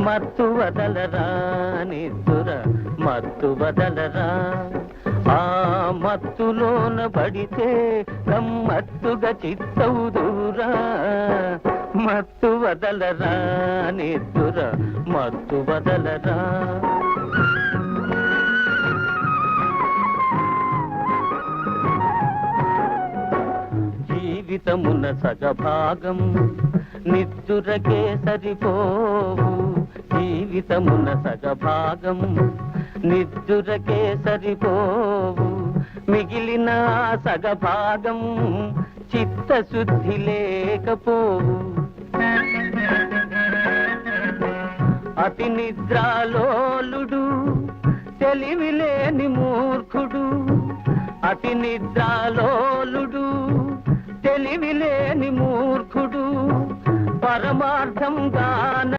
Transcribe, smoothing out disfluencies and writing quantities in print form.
మత్తు వదలరా నిద్దుర మత్తు వదలరా ఆ మత్తులోన పడితే గమ్మత్తుగా చిత్తవుదురా మత్తు వదలరా నిద్దుర మత్తు వదలరా జీవితమున సగభాగం నిద్దురకే సరిపోవు జీవితమున సగభాగం నిద్దురకే సరిపోవు మిగిలిన సగభాగం చిత్తశుద్ధి లేకపోవు అతి నిద్రాలోలుడు తెలివిలేని మూర్ఖుడు అతి నిద్రాలోలుడు తెలివిలేని మూర్ఖుడు పరమార్థం గాన